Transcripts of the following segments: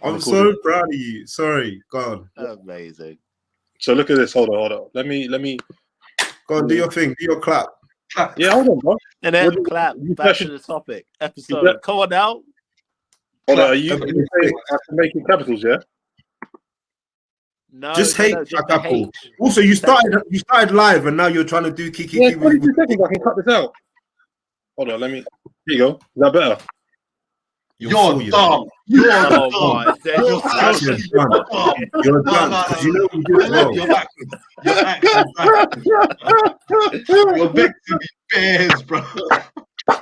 I'm so proud of you. Sorry, God. Amazing. So look at this. Hold on. Let me. Go on, do your thing. Do your clap. Yeah, hold on, bro. And then clap. Back to the topic. Episode. Come on now. Hold on. Are you saying I can make it capitals? Yeah. No, just hate Apple. Also, you started live, and now you're trying to do Kiki. Yeah, 22 seconds. I can cut this out. Hold on. Let me. Here you go. Is that better? You're dumb. You're dumb. You're dumb because you know we do it well. You're backwards. You're actually backwards. You're back to the bears, bro. I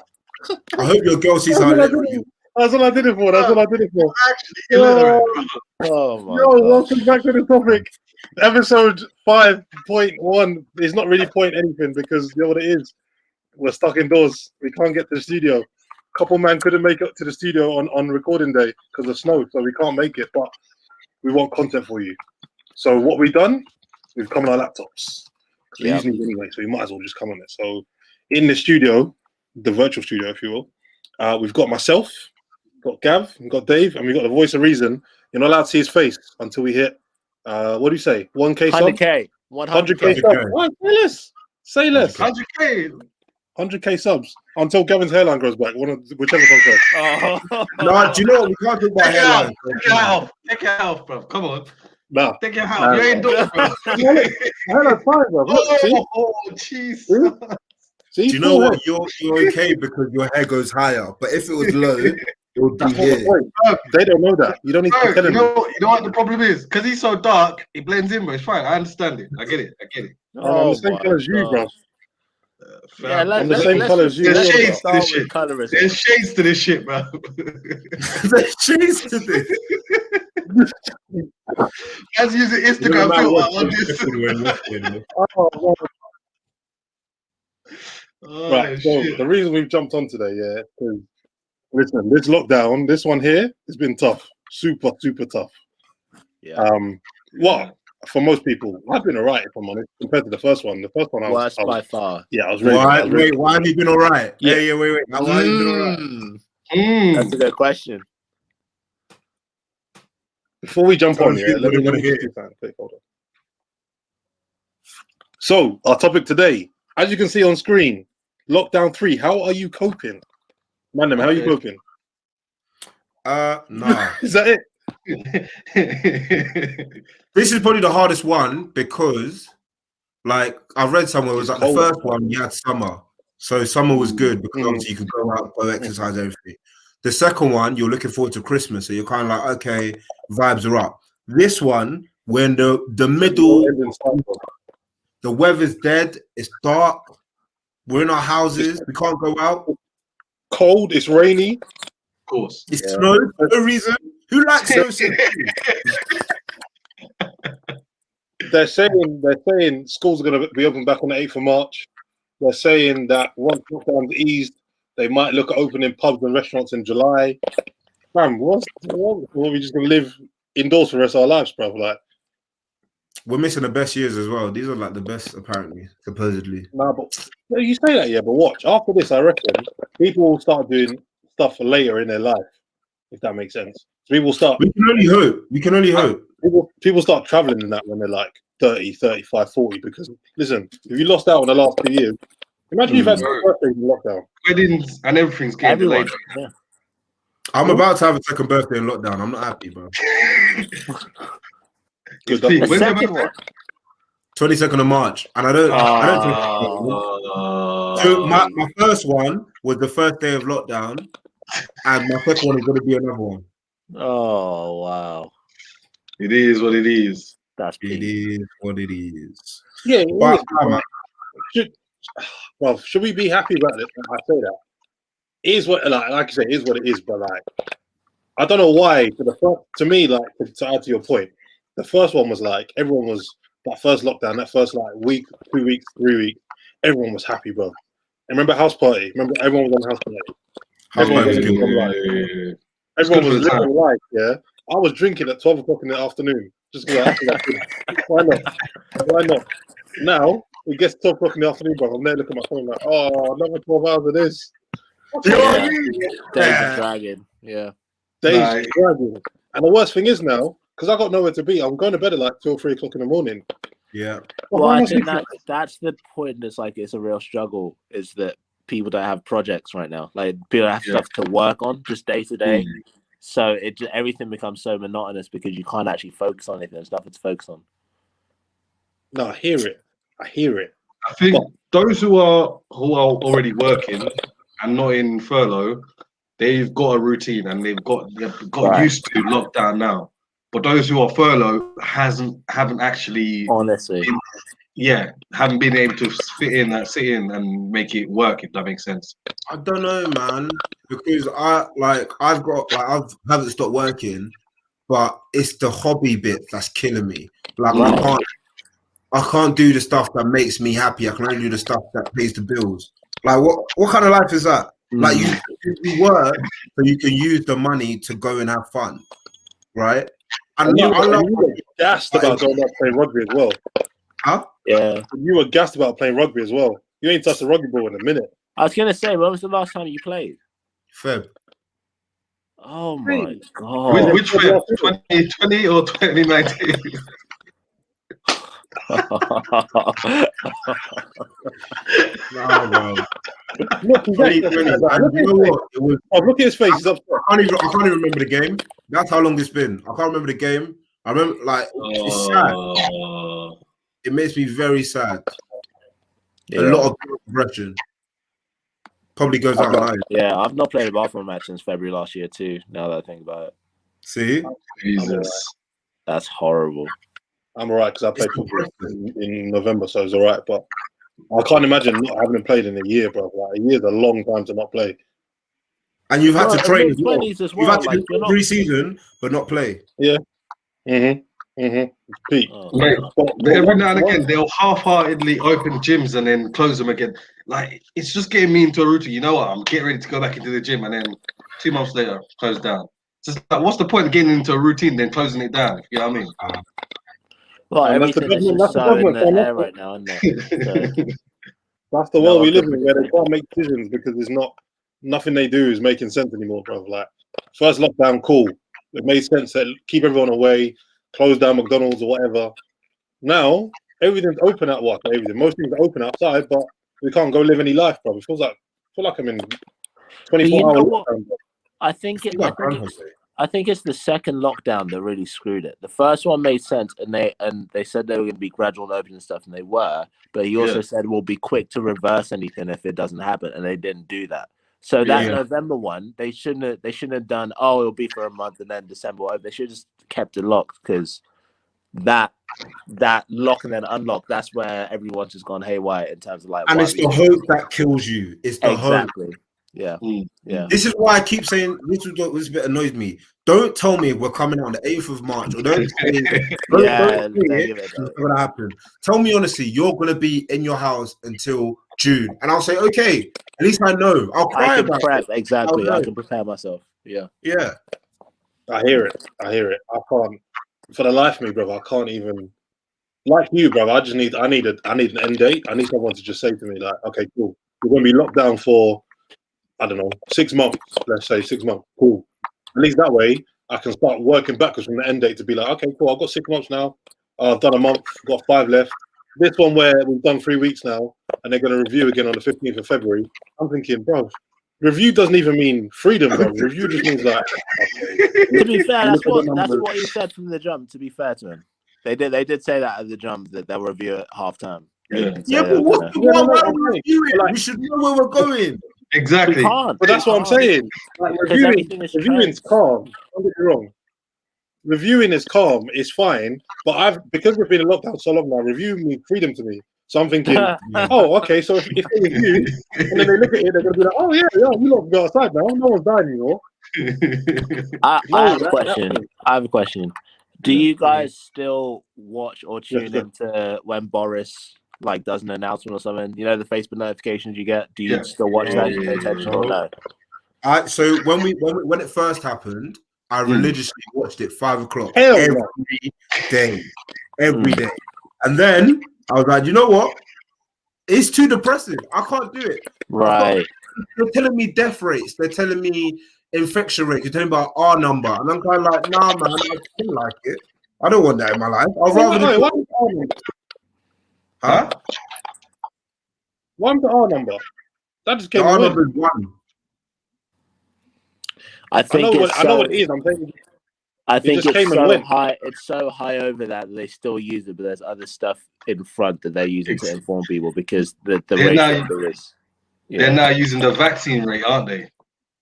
hope your girl sees how little you. That's what I did it for. Actually illiterate, bro. Oh my God. God. Welcome back to the topic. Episode 5.1 is not really point anything because you know what it is. We're stuck indoors. We can't get to the studio. Couple man couldn't make it to the studio on recording day because of snow, so we can't make it. But we want content for you. So what we've done, we've come on our laptops. We use these anyway, so we might as well just come on it. So in the studio, the virtual studio, if you will, we've got myself, got Gav, we've got Dave, and we've got the voice of reason. You're not allowed to see his face until we hit. What do you say? 1K subs? 100K. 100K subs. Say less. 100K. 100K subs until Gavin's hairline grows back. Whichever comes first. No, do you know what? We can't talk about hairline. Take it off, bro. Come on. Nah. Take it out. You ain't doing it, bro. Hairline's fine, bro. Oh, jeez. Do you know what? You're okay because your hair goes higher. But if it was low, it would be here. They don't know that. You don't need to tell them. You know what the problem is? Because he's so dark, it blends in, bro. It's fine. I understand it. I get it. I'm the same color as you, bro. Yeah, I'm the same color as you. There's shades to this shit. There's shades to this shit, bro. There's shades to this. Let's use an Instagram filter on this. Right, so the reason we've jumped on today, because listen, this lockdown, this one here has been tough. Super, super tough. Yeah. Well, for most people, I've been alright if I'm honest, compared to the first one. The first one I was by far. Yeah, I was ready. Why have you been alright? Yeah, wait. Why have you been alright? That's a good question. Before we jump on, let me hear you. Hold on. So, our topic today, as you can see on screen, lockdown 3. How are you coping? Mandem, how are you coping? Nah. Is that it? This is probably the hardest one because, like, I read somewhere it was like the first one you had summer, so summer was good because obviously you could go out, go exercise, everything. The second one you're looking forward to Christmas, so you're kind of like, okay, vibes are up. This one, when the middle, the weather's dead, it's dark, we're in our houses, we can't go out. Cold, it's rainy. Of course. It's snow for no reason. Who likes snow? They're saying schools are going to be open back on the 8th of March. They're saying that once lockdown's eased, they might look at opening pubs and restaurants in July. Fam, what? Are we just going to live indoors for the rest of our lives, bro? Like, we're missing the best years as well. These are like the best, apparently, supposedly. Nah, but you say that, yeah. But watch, after this, I reckon people will start doing stuff later in their life, if that makes sense. So people start. We can only hope. People start traveling in that when they're like 30, 35, 40. Because listen, if you lost out on the last 2 years, imagine you've had birthdays in lockdown. Weddings and everything's getting delayed. Yeah. I'm about to have a second birthday in lockdown. I'm not happy, bro. Good. The second one. 22nd of March, and I don't think. So my first one was the first day of lockdown, and my second one is going to be another one. Oh wow! It is what it is. It is what it is. Yeah, but, should we be happy about it? I say that. It is what, like I say, it is what it is. But like, I don't know why. To me, like to add to your point, the first one was like everyone was that first lockdown, that first like week, 2 weeks, 3 weeks. Everyone was happy, bro. And remember house party? Remember everyone was on house party. Everyone was living life. Yeah, I was drinking at 12 o'clock in the afternoon. Just like, why not? Why not? Now it gets 12 o'clock in the afternoon, bro. I'm there looking at my phone like, oh, another 12 hours of this. Days of Dragon. Yeah. Days dragging. And the worst thing is now, because I got nowhere to be, I'm going to bed at like 2 or 3 o'clock in the morning. Yeah. Well, I think that's the point. That's like it's a real struggle. Is that people don't have projects right now? Like people have stuff to work on just day to day. So everything becomes so monotonous because you can't actually focus on anything. There's nothing to focus on. No, I hear it. I think those who are already working and not in furlough, they've got a routine and they've got used to lockdown now. But those who are furlough haven't actually honestly haven't been able to sit in and make it work, if that makes sense. I don't know, man, because I haven't stopped working, but it's the hobby bit that's killing me. Like I can't do the stuff that makes me happy. I can only do the stuff that pays the bills. Like what kind of life is that? Like you work so you can use the money to go and have fun, right? And you were gassed about going out playing rugby as well. Huh? Yeah. You were gassed about playing rugby as well. You ain't touched a rugby ball in a minute. I was gonna say, when was the last time you played? Feb. Oh my god. Which Feb? 2020 or 2019? Look at his face. I can't even remember the game. That's how long it's been. I can't remember the game. I remember, it's sad. It makes me very sad. A lot of progression probably goes out of line. Yeah, I've not played a basketball match since February last year too. Now that I think about it. See, Jesus, that's horrible. I'm alright because I played football in November, so it's alright. But I can't imagine not having played in a year, bro. Like a year's a long time to not play. And you've had to train as well. You've had to do pre-season, but not play. Yeah. Pete. Mate, every now and again, they'll half-heartedly open gyms and then close them again. Like, it's just getting me into a routine. You know what? I'm getting ready to go back into the gym, and then 2 months later, close down. It's just like, what's the point of getting into a routine then closing it down? You know what I mean? Well, everything is just so in the air right now, isn't it? That's the world we live in, where they can't make decisions because there's nothing they do is making sense anymore, bro. Like, first lockdown, cool. It made sense that keep everyone away, close down McDonald's or whatever. Now everything's open at work. Most things are open outside, but we can't go live any life, bro. It feels like I'm in 24 hours. I think it's the second lockdown that really screwed it. The first one made sense, and they said they were going to be gradual and open and stuff, and they were. But he also said we'll be quick to reverse anything if it doesn't happen, and they didn't do that. So that November one, they shouldn't have done. Oh, it'll be for a month, and then December. They should have just kept it locked, because that lock and then unlock, that's where everyone's just gone haywire in terms of like. And it's the hope that kills you. It's the hope. Yeah. This is why I keep saying this bit annoys me. Don't tell me we're coming out on the 8th of March, or don't say it's going to happen. Tell me honestly, you're going to be in your house until June, and I'll say, okay, at least I know. I'll cry about it. Exactly. I can prepare myself. Yeah. I hear it. I can't, for the life of me, bro. I can't even, like you, bro. I need an end date. I need someone to just say to me, like, okay, cool, we're going to be locked down for, I don't know, 6 months. Let's say 6 months. Cool. At least that way, I can start working backwards from the end date to be like, okay, cool, I've got 6 months now. I've done a month, got 5 left. This one where we've done 3 weeks now, and they're going to review again on the 15th of February. I'm thinking, bro, review doesn't even mean freedom, bro. Review just means like. To be fair, that's what he said from the jump. To be fair to him, they did say that at the jump, that they'll review at halftime. Yeah, but why don't we review it? We should know where we're going. Exactly. But that's what I'm saying. Like, reviewing's calm. Don't get me wrong. Reviewing is calm. It's fine. But because we've been in lockdown so long now, review means freedom to me. So I'm thinking, oh, okay. So if they review and then they look at it, they're gonna be like, oh yeah, we love to go outside now. No one's dying anymore. I have a question. Do you guys still watch or tune into when Boris does an announcement or something? You know, the Facebook notifications you get. Do you still watch that? You pay attention or no? So when it first happened, I religiously watched it 5 o'clock every day, and then I was like, you know what? It's too depressing. I can't do it. Right. They're telling me death rates. They're telling me infection rate. You're telling about R number, and I'm kind of like, nah, man, I don't like it. I don't want that in my life. I'd rather. Huh? What's the R number? That just came. The R number is 1. I know what it is. I'm saying. I think it's so high. It's so high over that they still use it, but there's other stuff in front that they're using to inform people because the ratio is. They're now using the vaccine rate, aren't they?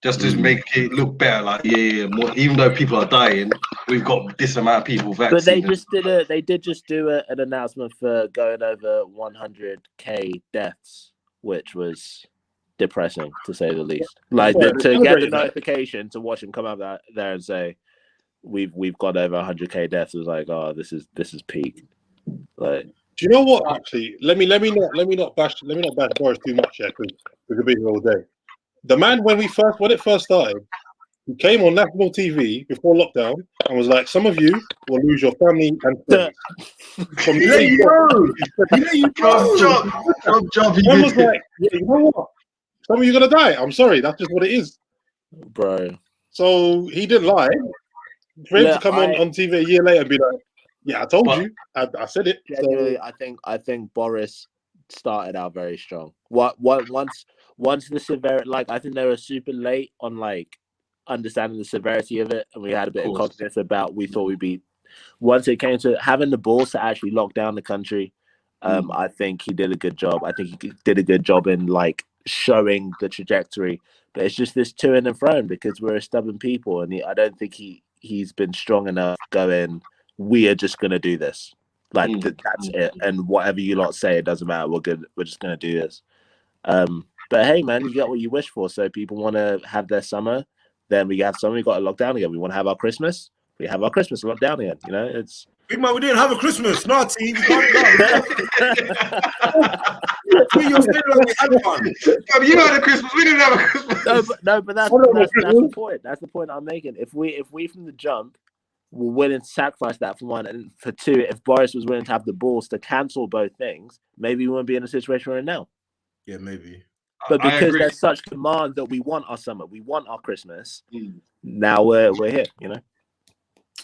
Just to make it look better. Like more, even though people are dying, we've got this amount of people vaccinated. But they did just do an announcement for going over 100K deaths, which was depressing to say the least. Like to get the notification to watch him come out there and say we've got over 100K deaths was like, oh, this is peak. Like, do you know what? Actually, let me not bash Boris too much yet because we could be here all day. The man when it first started, he came on national TV before lockdown and was like, "Some of you will lose your family and friends." From There you go. I was like, yeah, you know what? Some of you are gonna die. I'm sorry, that's just what it is, bro. So he didn't lie. For him to come on TV a year later and be like, "Yeah, I told you, I said it." Genuinely, so, I think Boris started out very strong. Once the severity, like I think they were super late on like understanding the severity of it, and we had a bit of confidence about. We thought we'd be. Once it came to having the balls to actually lock down the country, I think he did a good job. I think he did a good job in like showing the trajectory. But it's just this to and fro because we're a stubborn people, and I don't think he's been strong enough going. We are just gonna do this. Like that's it, and whatever you lot say, it doesn't matter. We're good. We're just gonna do this. But hey, man, you got what you wish for. So people want to have their summer, then we have summer. We got to lock down again. We want to have our Christmas. We have our Christmas locked down again. You know, it's. Big man, we didn't have a Christmas. No, team. You had one. You had a Christmas. We didn't have a Christmas. No, but that's the point. That's the point I'm making. If we from the jump were willing to sacrifice that for one, and for two, if Boris was willing to have the balls to cancel both things, maybe we wouldn't be in a situation we're in now. Yeah, maybe. But because there's such demand that we want our summer, we want our Christmas. Now we're here, you know.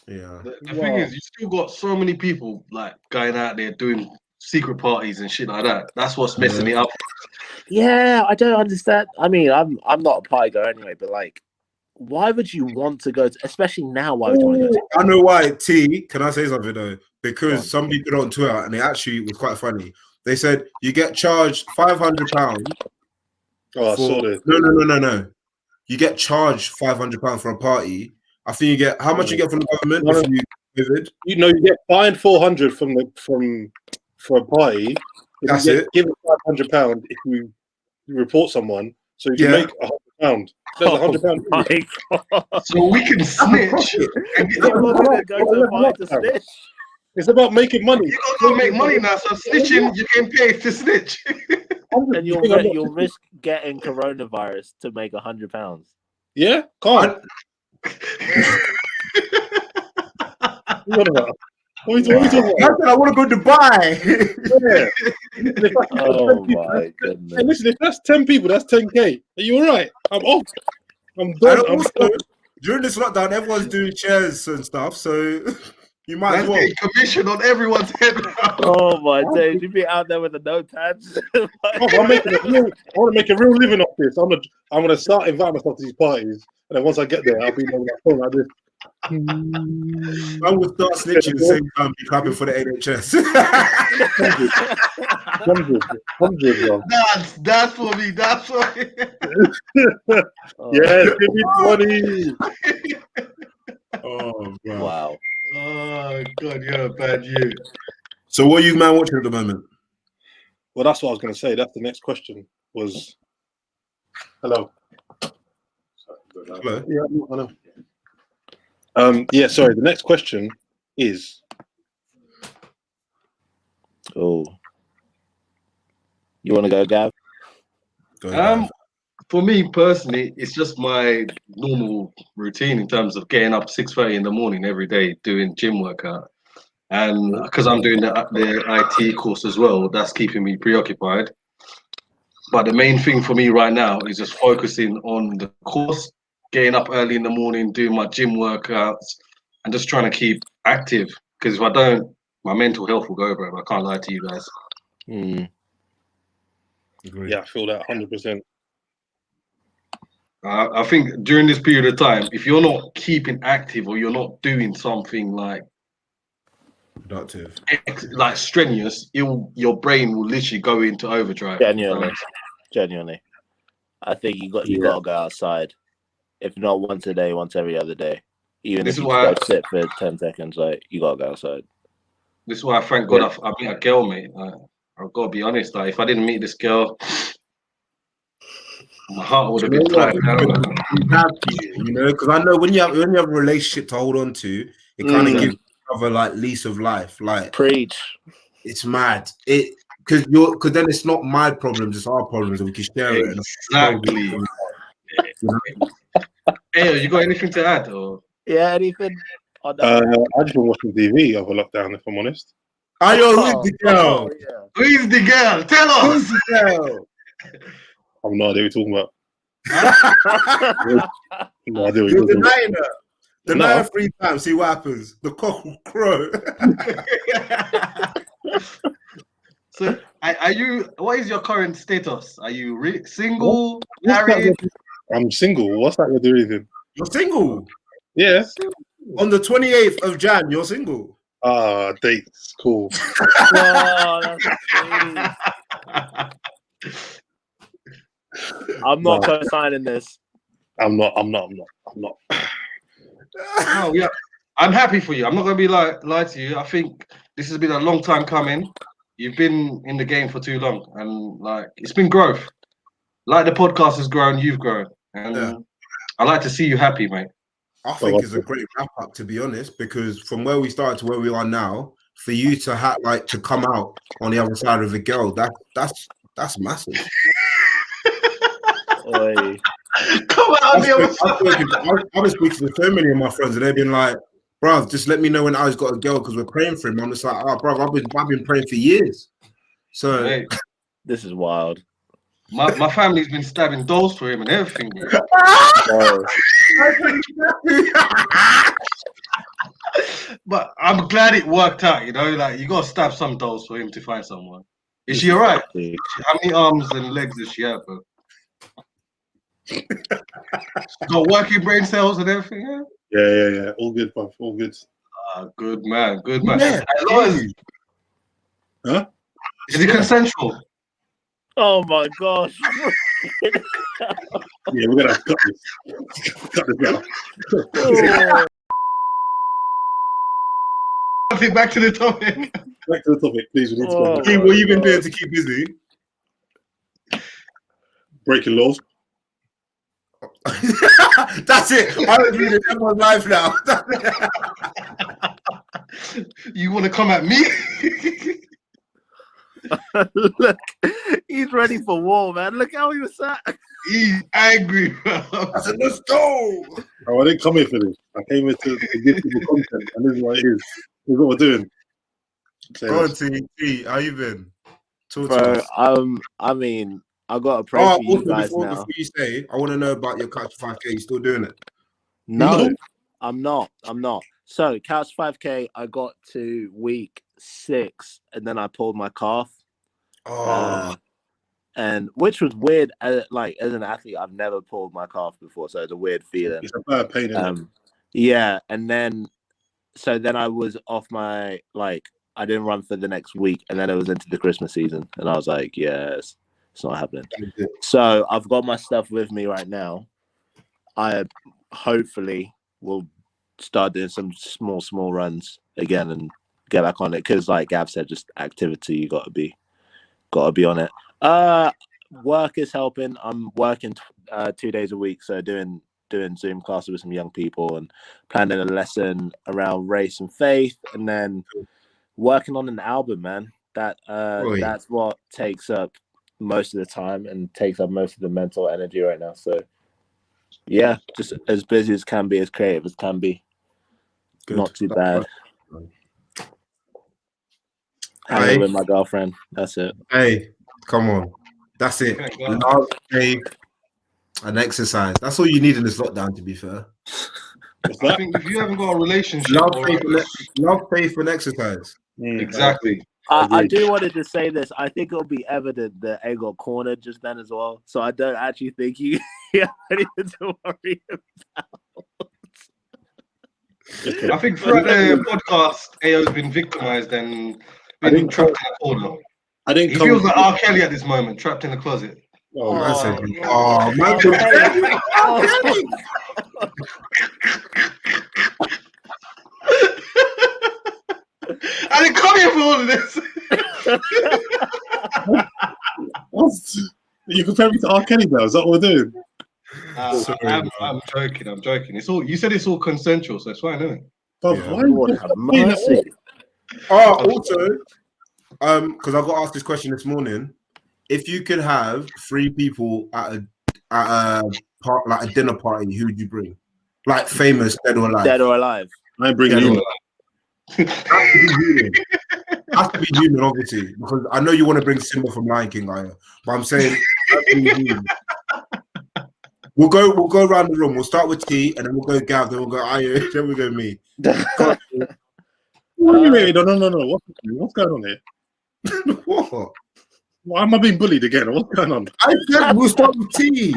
Yeah. The thing is, you still got so many people like going out there doing secret parties and shit like that. That's what's messing it up. Yeah, I don't understand. I mean, I'm not a party goer anyway, but like, why would you want to go to, especially now? Why would you want to go to? I know why. T, can I say something though? Because some people don't Twitter, and it actually was quite funny. They said you get charged £500. No. You get charged £500 for a party. I think you get how much you get from the government if you visit. You get fined £400 for a party. That's it. Give it £500 if you report someone, so you can make £100. There's £100. So we can snitch. It's about making money. You gotta make money now. So snitching, you can pay to snitch. And you'll risk getting coronavirus to make £100. Yeah, can't. What are we talking about? I want to go to Dubai. Oh my goodness! Hey, listen, if that's 10 people, that's 10K. Are you all right? I'm off. I'm done. During this lockdown, everyone's doing shares and stuff, so you might as well commission on everyone's head. Oh my days! You'd be out there with a notepad. I want to make a real living off this. I'm gonna start inviting myself to these parties, and then once I get there, I'll be on my phone like this. I will start snitching at the same time, be clapping for the NHS. 100. That's for me. That's for me. Yeah, give me 20. Oh, God. Wow. Oh, God, you're a bad you. So what are you, man, watching at the moment? Well, that's what I was going to say. That's the next question was... Hello. Hello? Yeah, I know. Sorry. The next question is. Oh, you want to go, Gav? For me personally, it's just my normal routine in terms of getting up 6:30 in the morning every day, doing gym workout, and because I'm doing the IT course as well, that's keeping me preoccupied. But the main thing for me right now is just focusing on the course, getting up early in the morning, doing my gym workouts, and just trying to keep active. Because if I don't, my mental health will go, bro. I can't lie to you guys. Yeah, I feel that 100%. I think during this period of time, if you're not keeping active or you're not doing something like productive, like strenuous, your brain will literally go into overdrive. Genuinely, I think you gotta go outside. If not once a day, once every other day. Even if you just sit for 10 seconds, like you gotta go outside. This is why I thank God I met a girl, mate. I've got to be honest. Like, if I didn't meet this girl, my heart would have been tired. You know, because I know when you have a relationship to hold on to, it kind of gives you another like lease of life. Like, preach. It's mad. Because then it's not my problems, it's our problems, and we can share it. Exactly. Hey, you got anything to add? Or? Yeah, anything? I just been watching TV over lockdown, if I'm honest. Who's the girl? Who is the girl? Tell us. Who's the girl? I have no idea what you're talking about. No idea what You're denying her. Deny her 3 times, see what happens. The cock will crow. So, are you? What is your current status? Are you single, married? I'm single. What's that got to do with anything? You're single? Yeah. On the 28th of Jan, you're single. Dates. Cool. Oh, I'm not co-signing this. I'm not. Oh yeah, I'm happy for you. I'm not gonna be lie to you. I think this has been a long time coming. You've been in the game for too long, and like it's been growth. Like the podcast has grown, you've grown, and I like to see you happy, mate. I think it's a great wrap up, to be honest, because from where we started to where we are now, for you to to come out on the other side of a girl, that's massive. Oy. Come out on the other side. I've been speaking to so many of my friends, and they've been like, "Bruv, just let me know when I's got a girl because we're praying for him." I'm just like, "Oh, bruv, I've been praying for years." So mate, this is wild. My family's been stabbing dolls for him and everything. But I'm glad it worked out. You know, like you gotta stab some dolls for him to find someone. Is she alright? How many arms and legs does she have, bro? She got working brain cells and everything. Yeah. All good, bro. All good. Good man. Yeah. Huh? Is it consensual? Oh my gosh. Yeah, we're gonna cut this. Cut this out. Back to the topic. Back to the topic, please. We need to go. What have you been doing to keep busy? Breaking laws. That's it. I was reading everyone's life now. You want to come at me? Look, he's ready for war, man. Look how he was sat. He's angry, bro. I said, let's go. Oh, I didn't come here for this. I came here to give people content, and this is what it is. This is what we're doing. Go on, T. How you been? Talk to Bro, us. I mean, I got to pray for you guys now. Before you say, I want to know about your Couch 5K. You still doing it? No, I'm not. So, Couch 5K, I got to week 6, and then I pulled my calf. And which was weird. As an athlete, I've never pulled my calf before, so it's a weird feeling. It's a bad pain, isn't it? Yeah, and then I was off my I didn't run for the next week, and then it was into the Christmas season, and I was like, yes, it's not happening. So I've got my stuff with me right now. I hopefully will start doing some small runs again and get back on it because, like Gav said, just activity. You got to be on it. Work is helping. I'm working 2 days a week, so doing Zoom classes with some young people and planning a lesson around race and faith, and then working on an album, man. That's what takes up most of the time and takes up most of the mental energy right now. So yeah, just as busy as can be, as creative as can be. Good. Not too bad. Hanging with my girlfriend. That's it. Hey, come on. That's it. Love, faith, And exercise. That's all you need in this lockdown, to be fair. I think if you haven't got a relationship, love, faith, and exercise. Exactly. I do wanted to say this. I think it'll be evident that A got cornered just then as well. So I don't actually think you have anything to worry about. I think throughout the podcast, Ayo's been victimized and been trapped in a corner. He feels like R. Kelly at this moment, trapped in a closet. Michael Kelly. I didn't come here for all of this. You compare me to R. Kelly now? Is that what we're doing? I'm joking. I'm joking. It's all you said. It's all consensual, so it's fine, isn't it? Also, because I got asked this question this morning, if you could have 3 people at a dinner party, who would you bring? Like famous, dead or alive? Dead or alive? I bring anyone. Has to be human, obviously, because I know you want to bring Simba from Lion King, but I'm saying we'll go around the room. We'll start with T, and then we'll go Gav, then we'll go Ayo, then we'll go me. Wait, no. What's going on here? What? Why am I being bullied again? What's going on? I said we'll start with T.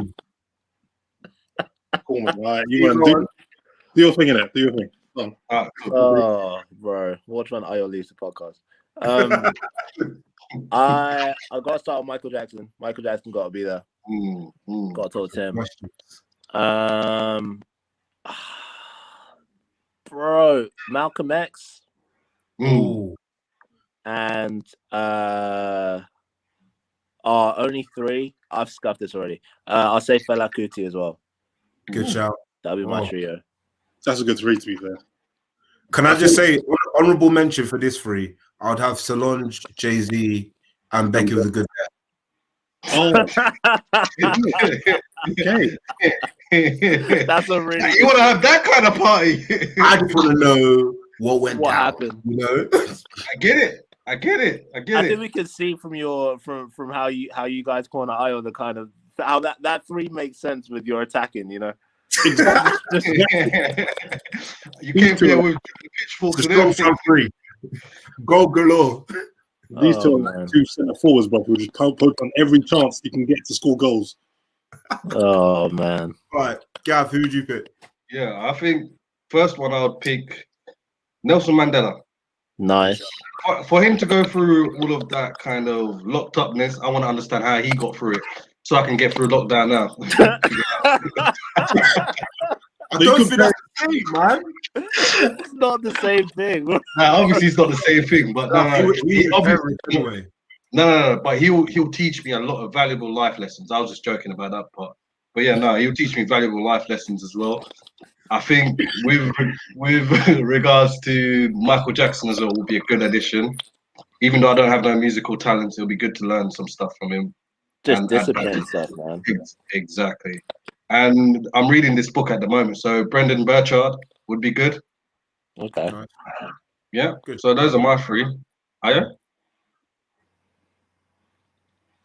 Cool, man. All right, you do your thing, innit? Do your thing. Oh, bro. Watch when Ayo leaves the podcast. I gotta start with Michael Jackson. Michael Jackson gotta be there. Gotta talk to him. Bro, Malcolm X. And only 3. I've scuffed this already. I'll say Fela Kuti as well. Good shout. That'll be my trio. That's a good 3, to be fair. Can I just say, honorable mention for this 3? I would have Solange, Jay-Z, and Becky with a good bet. Oh, okay. That's a really. You want to have that kind of party? I just want to know what happened. You know, I get it. I think we can see from how you guys corner Ayo the kind of how that 3 makes sense with your attacking. You know. Exactly. You came here with pitchforks and everything. 3. Go galore. These 2 centre forwards, bro, who just poke on every chance you can get to score goals. Oh man! All right, Gav, who would you pick? Yeah, I think first one I would pick Nelson Mandela. Nice. For him to go through all of that kind of locked upness, I want to understand how he got through it, so I can get through lockdown now. I don't think that's the same, man. It's not the same thing. Obviously, it's not the same thing, but no. But he'll teach me a lot of valuable life lessons. I was just joking about that part, but yeah, no, he'll teach me valuable life lessons as well. I think with regards to Michael Jackson as well, will be a good addition. Even though I don't have no musical talent, it'll be good to learn some stuff from him. Just discipline stuff, man. Exactly. And I'm reading this book at the moment, so Brendan Burchard would be good. Okay. Yeah. Good. So those are my 3. Aya?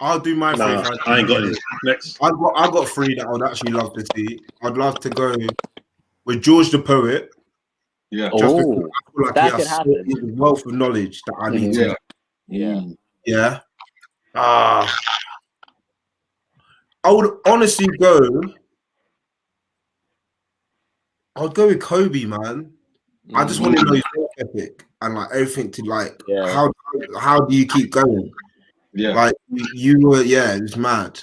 I'll do my 3. I ain't got any. Next. I got 3 that I would actually love to see. I'd love to go with George the Poet. Yeah. Just because I feel like that could happen. He has a wealth of knowledge that I need to. Yeah. I would honestly go. I'd go with Kobe, man. I just want to know his work ethic and like everything to like how do you keep going? Yeah, like you were, it was mad.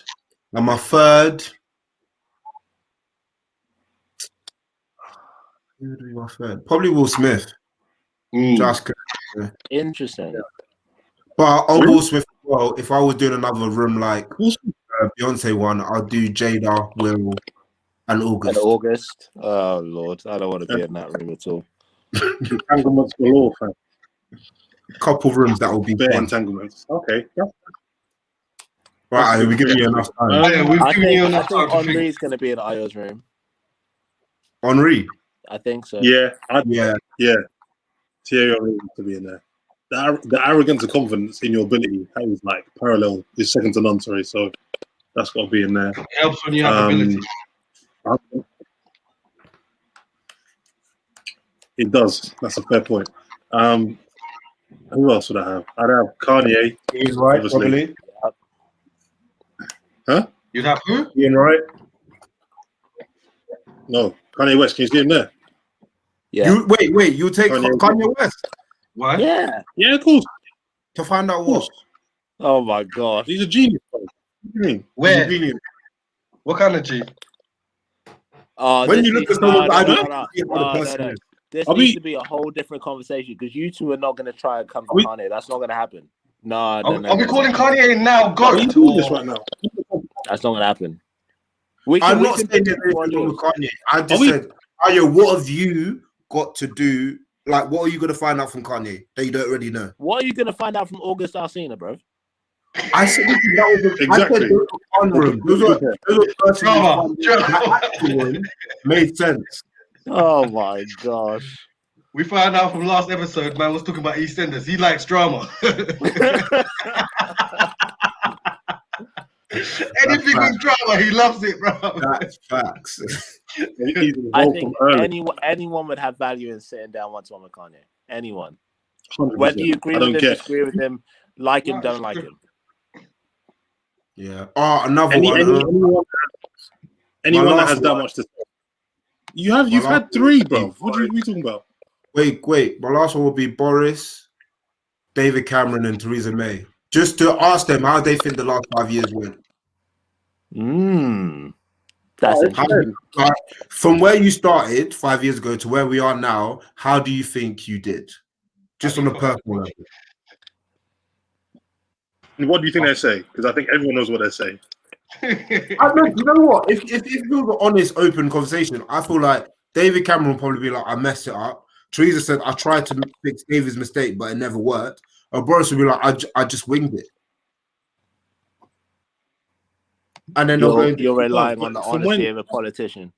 And my 3rd, who would be my 3rd? Probably Will Smith. Just interesting. But on Will Smith as well, if I was doing another room like Beyonce one, I'll do Jada, Will, and August. Oh Lord, I don't want to be in that room at all. Entanglements galore, fam. Couple rooms that will be bare entanglements. Okay. Yeah. Right, we're giving you enough time. I think Henri's going to be in Ayo's room. Henri? I think so. Yeah. Thierry Henry to be in there. The arrogance and confidence in your ability, that is like parallel, is second to none, sorry. So That's got to be in there. It helps when you have ability. It does. That's a fair point. Who else would I have? I'd have Kanye. He's right, obviously. probably. Huh? You'd have who? Ian Wright. No, Kanye West. Can you see him there? Yeah. You wait. You take Kanye West. Why? Yeah. Yeah, of course. To find out what? Oh my gosh. He's a genius. What do you mean? Where? He's a genius. What kind of G? When you look at someone, I don't know what the person is. This needs to be a whole different conversation because you two are not going to try and come for Kanye. That's not going to happen. No. Are we calling Kanye now? Are you doing this right now? That's not going to happen. I'm not saying that there's nothing wrong with Kanye. I just said, Ayo, what have you got to do? Like, what are you going to find out from Kanye that you don't already know? What are you going to find out from August Alsina, bro? I said that was exactly. Those were made sense. Oh my gosh. We found out from last episode, man was talking about EastEnders. He likes drama. Anything with drama, he loves it, bro. That's facts. I think anyone would have value in sitting down one-to-one with Kanye. Anyone. 100%. Whether you agree with him, disagree with him, like him, don't like him. Yeah. Oh, another one. Anyone that has that much to say. You've had three, bro. What are you talking about? Wait. My last one will be Boris, David Cameron, and Theresa May. Just to ask them how they think the last 5 years went. That's interesting. From where you started 5 years ago to where we are now, how do you think you did? Just on a personal level. What do you think they say? Because I think everyone knows what they say. You know what? If it was an honest, open conversation, I feel like David Cameron will probably be like, I messed it up. Theresa said, I tried to fix David's mistake, but it never worked. Or Boris would be like, I just winged it. And then you're relying on the honesty of a politician.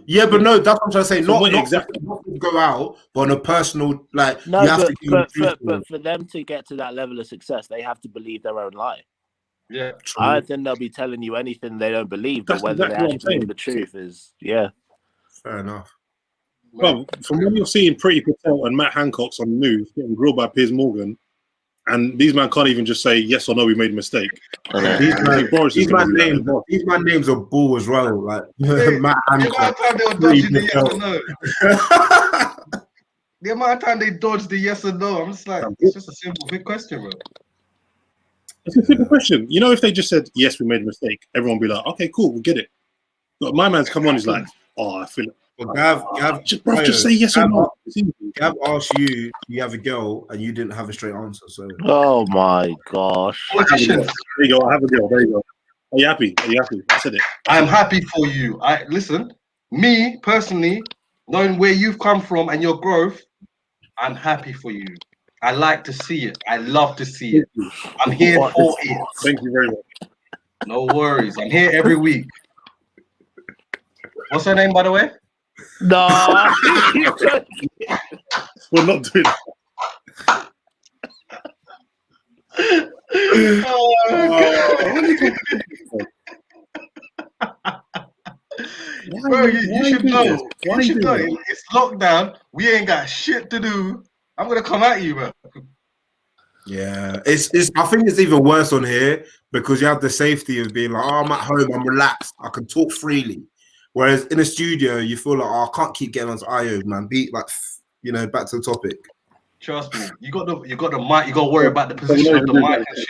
Yeah, but no, that's what I'm trying to say. Not exactly not to go out, but on a personal, like, no, you have but for them to get to that level of success, they have to believe their own lie. Yeah, true. I don't think they'll be telling you anything they don't believe, but whether they actually believe the truth is, fair enough. Well, from when you're seeing Pretty Patel and Matt Hancock's on the news getting grilled by Piers Morgan, and these men can't even just say yes or no, we made a mistake. These man names are bull as well. Like Matt Hancock. The amount of time they dodged the yes or no, I'm just like, it's just a simple big question, bro. It's a simple question. You know, if they just said yes, we made a mistake, everyone would be like, okay, cool, we'll get it. But my man's come on, he's like, I feel it. Gav, just say yes or no. Gav asked you have a girl and you didn't have a straight answer. So oh my gosh. There you go, I have a girl. There you go. Are you happy? I said it. I'm happy for you. Listen, me personally, knowing where you've come from and your growth, I'm happy for you. I like to see it. I love to see it. I'm here for it. Thank you very much. No worries. I'm here every week. What's her name, by the way? No. We're not doing that. Bro, you should know. You should know. It's lockdown. We ain't got shit to do. I'm gonna come at you, bro. Yeah, it's. I think it's even worse on here because you have the safety of being like, oh, I'm at home, I'm relaxed, I can talk freely. Whereas in a studio, you feel like, oh, I can't keep getting onto IO, man. Be like, back to the topic. Trust me, you got the mic. You got to worry about the position of the mic and shit.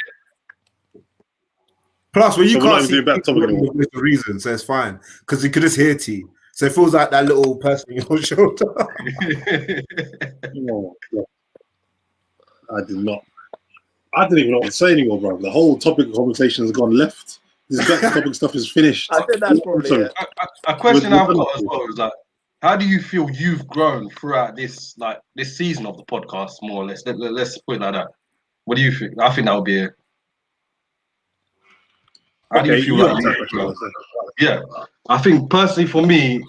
Plus, when you can't see back topic the reason, so it's fine because you could just hear T. So it feels like that little person on your shoulder. No. I did not. I didn't even know what to say anymore, bro. The whole topic of conversation has gone left. This back topic stuff is finished. I think that's probably it. A question I've got as well is like, how do you feel you've grown throughout this season of the podcast, more or less? Let's put it like that. What do you think? I think that would be it. How do you feel like you've grown? Yeah, I think personally for me,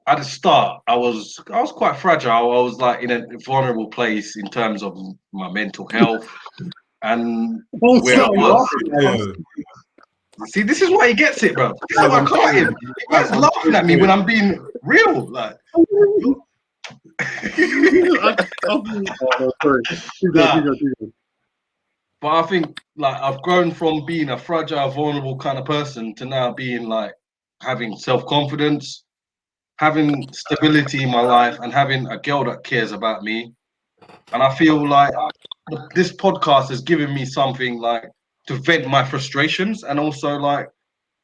at the start, I was quite fragile. I was like in a vulnerable place in terms of my mental health and where I was. See, this is why he gets it, bro. This is why I caught him. You guys laughing at me when I'm being real, like. But I think like I've grown from being a fragile, vulnerable kind of person to now being like having self-confidence, having stability in my life, and having a girl that cares about me. And I feel like this podcast has given me something like to vent my frustrations and also like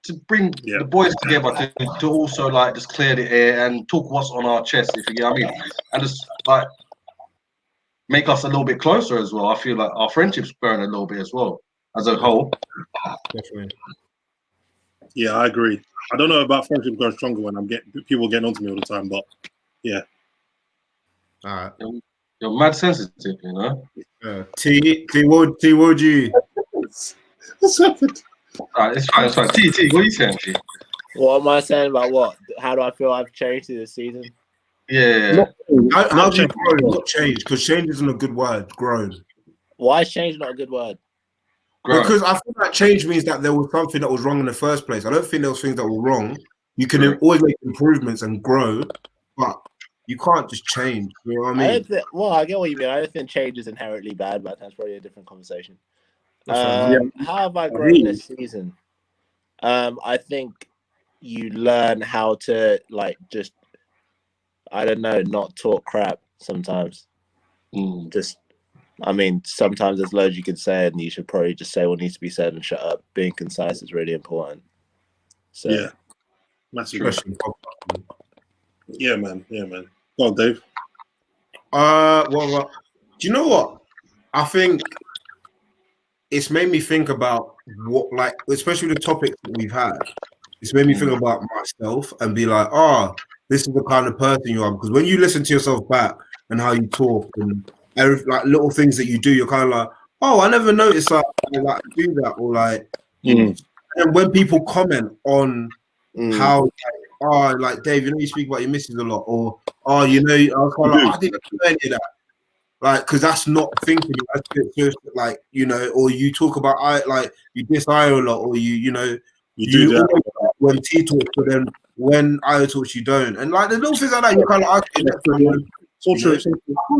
to bring the boys together to also like just clear the air and talk what's on our chest, if you get what I mean, and just like make us a little bit closer as well. I feel like our friendship's growing a little bit as well as a whole. Definitely. Yeah, I agree. I don't know about friendship growing stronger when I'm getting people getting onto me all the time, but yeah. All right. You're mad sensitive, you know. T would you? What's happened? It's fine. It's fine. T, what are you saying, T? What am I saying about what? How do I feel I've changed this season? Yeah. How do you grow? Not change, because change isn't a good word. Grown. Why is change not a good word? Grown. Because I feel like change means that there was something that was wrong in the first place. I don't think there was things that were wrong. You can always make improvements and grow, but you can't just change. You know what I mean? I get what you mean. I don't think change is inherently bad, but that's probably a different conversation. Yeah. How have I grown this season? I think you learn how to like just, I don't know, not talk crap sometimes. Sometimes there's loads you can say, and you should probably just say what needs to be said and shut up. Being concise is really important. So yeah, massive question. Yeah, man. Go on, Dave. Well, do you know what? I think it's made me think about what, like, especially the topics that we've had. It's made me think about myself and be like, this is the kind of person you are. Because when you listen to yourself back and how you talk and like little things that you do, you're kind of like, I never noticed that I like do that, or like. And when people comment on how, like Dave, you speak about your missus a lot, or I was kind of like, I didn't do any of that. Like, because that's not thinking. That's just like, or you talk about like you diss Io a lot, or you do that when T talks, but then when Io talks, you don't. And like the little things like that, you kind of like,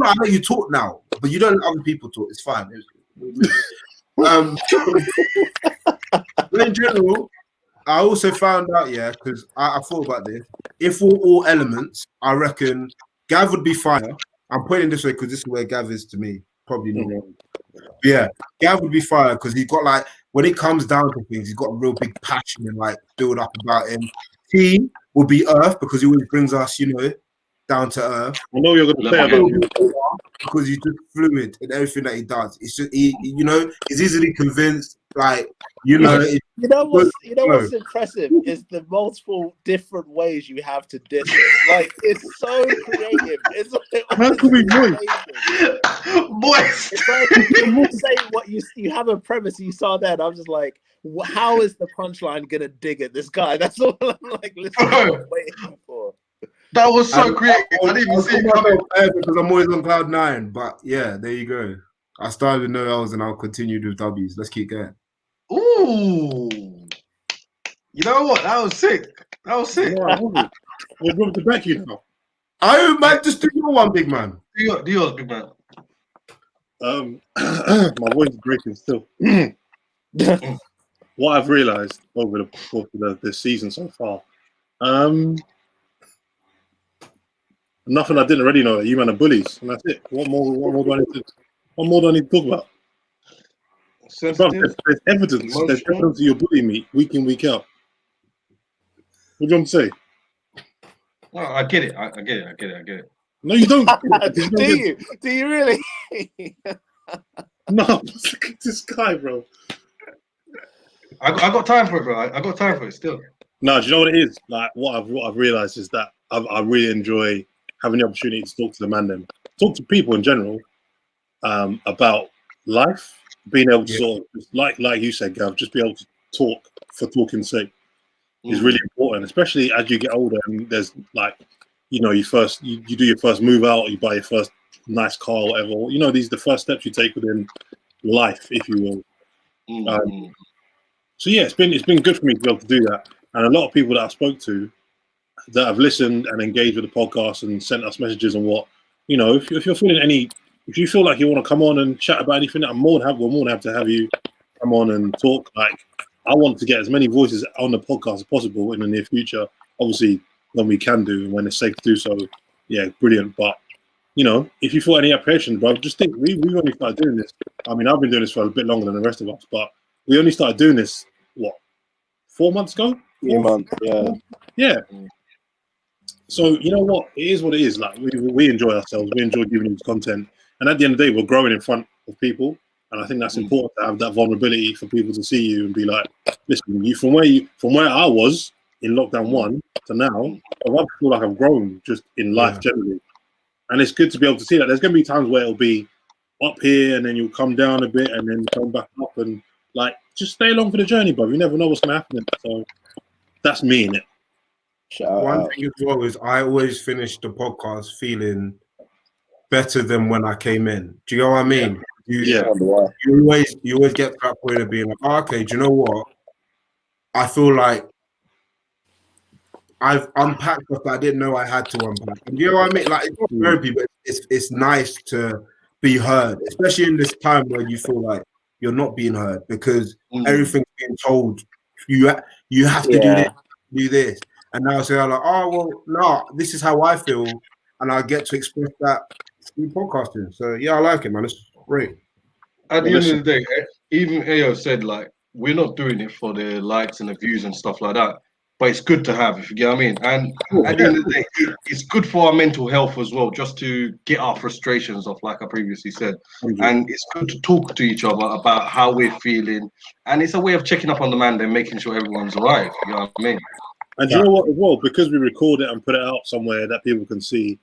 I know you talk now, but you don't let other people talk. It's fine. In general, I also found out, because I thought about this. If we're all elements, I reckon Gav would be fire. I'm putting it this way because this is where Gav is to me. Probably not. Yeah, Gav would be fire because he's got like, when it comes down to things, he's got a real big passion and like build up about him. T will be Earth because he always brings us, down to earth. I know you're going to say about him because he's just fluid in everything that he does. It's just he's easily convinced. Like what's impressive is the multiple different ways you have to diss it. Like it's so creative. It's like, how can we boys? It's like you say what you have a premise you saw that. I'm just like, how is the punchline gonna dig at this guy? That's all I'm like listening waiting for. That was so creative. I didn't even see it coming because I'm always on cloud 9. But yeah, there you go. I started with no L's and I'll continue with W's. Let's keep going. Ooh, you know what? That was sick. We're going to back you now. Man, just do your one, big man. Do yours, big man. My voice is breaking still. What I've realised over the course of this season so far, nothing I didn't already know. You man are bullies, and that's it. What more do I need to talk about? Bro, there's evidence. There's evidence of your bullying me week in, week out. What do you want to say? No, I get it. I get it. No, you don't. Do you really? No, look at this guy, bro. I got time for it, bro. I got time for it still. No, do you know what it is? Like what I've realized is that I really enjoy having the opportunity to talk to the man, them talk to people in general, about life. Being able to sort of, like you said, Gav, just be able to talk for talking's sake is really important, especially as you get older. And there's like, you do your first move out, you buy your first nice car, or whatever. These are the first steps you take within life, if you will. So yeah, it's been good for me to be able to do that. And a lot of people that I spoke to that have listened and engaged with the podcast and sent us messages and what, if you're feeling if you feel like you want to come on and chat about anything, we're more than happy to have you come on and talk. Like, I want to get as many voices on the podcast as possible in the near future. Obviously, when we can do and when it's safe to do so, yeah, brilliant. But if you feel any apprehension, bro, just think we've only started doing this. I mean, I've been doing this for a bit longer than the rest of us, but we only started doing this 4 months ago? 4 months, yeah. Yeah. So you know what? It is what it is. Like we enjoy ourselves. We enjoy giving you content, and at the end of the day, we're growing in front of people. And I think that's important to have that vulnerability for people to see you and be like, listen, from where I was in lockdown 1 to now, I feel like I've grown just in life generally. And it's good to be able to see that. There's going to be times where it'll be up here and then you'll come down a bit and then come back up, and like, just stay along for the journey, bro. You never know what's going to happen. So that's me in it. One thing as well is I always finish the podcast feeling better than when I came in. Do you know what I mean? You always get to that point of being like, oh, okay, do you know what? I feel like I've unpacked stuff that I didn't know I had to unpack. And you know what I mean? Like, it's not therapy, but it's nice to be heard, especially in this time where you feel like you're not being heard because everything's being told. You have to do this. And now say like, oh well, no, this is how I feel, and I get to express that through podcasting. So yeah, I like it, man. It's great. At the end of the day, even Ayo said like, we're not doing it for the likes and the views and stuff like that, but it's good to have, if you get what I mean. And at the end of the day, it's good for our mental health as well, just to get our frustrations off, like I previously said. And it's good to talk to each other about how we're feeling, and it's a way of checking up on the man and making sure everyone's alright. You know what I mean? And you know what, as well, because we record it and put it out somewhere that people can see,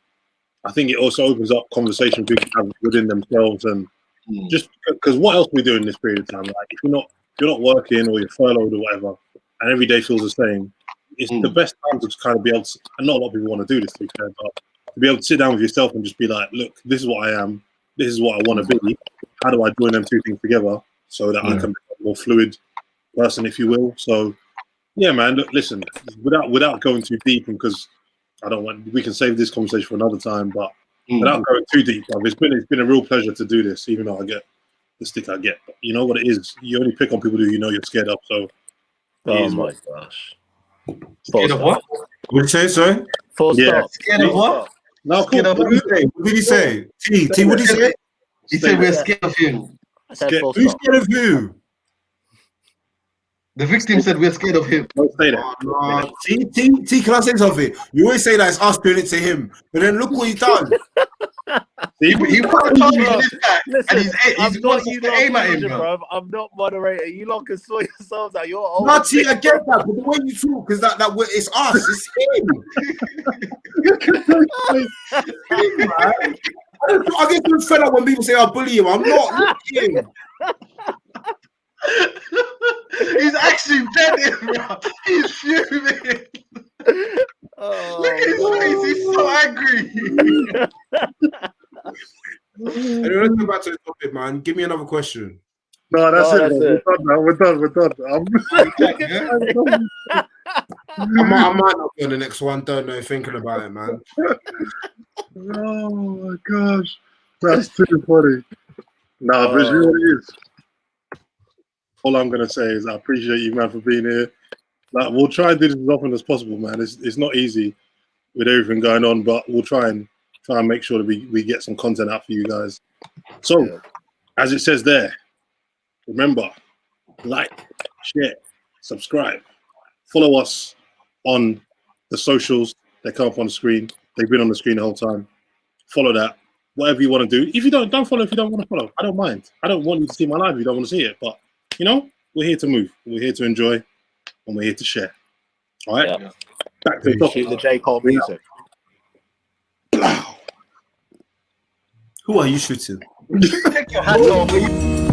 I think it also opens up conversation people have within themselves, and just because what else we do in this period of time? Like, if you're not working or you're furloughed or whatever, and every day feels the same, it's the best time to kind of be able to. And not a lot of people want to do this, to be fair, but to be able to sit down with yourself and just be like, look, this is what I am, this is what I want to be. How do I join them two things together so that I can be a more fluid person, if you will? So. Yeah, man. Look, listen. Without going too deep, and because we can save this conversation for another time. But without going too deep, it's been a real pleasure to do this. Even though I get the stick I get, but you know what it is. You only pick on people who you know you're scared of. So, oh my gosh. Scared of what? What did you say, sorry? Scared of what? No, scared of what? What did he say? T, what did he say? He said we're scared of him. Who's scared of who? The victim said we're scared of him. Don't say that. T, can I say something? You always say that it's us doing it to him, but then look what he done. He put a target on this guy, Listen, and he wants us to aim at him, bro. I'm not moderator. You lot can sort yourselves out. You're old. No, T, I get that, but the way you talk is that it's us, it's him. Man. I get too fed up when people say I bully him. I'm not. Look at him. He's actually dead, bro. He's fuming. Look at his face. He's so angry. Anyway, let's go back to the topic, man. Give me another question. No, that's it. We're done. I might not be on the next one. Don't know. Thinking about it, man. Oh my gosh, that's too funny. Nah, but you know what it is. All I'm gonna say is I appreciate you, man, for being here. Like, we'll try and do this as often as possible, man. It's not easy with everything going on, but we'll try and make sure that we get some content out for you guys. So, as it says there, remember, like, share, subscribe, follow us on the socials. They come up on the screen. They've been on the screen the whole time. Follow that. Whatever you want to do. If you don't follow if you don't want to follow. I don't mind. I don't want you to see my life if you don't want to see it, but. You know, we're here to move. We're here to enjoy, and we're here to share. All right? Yeah. Back to the topic. Shoot the J. Cole music. Who are you shooting? Take your hat off.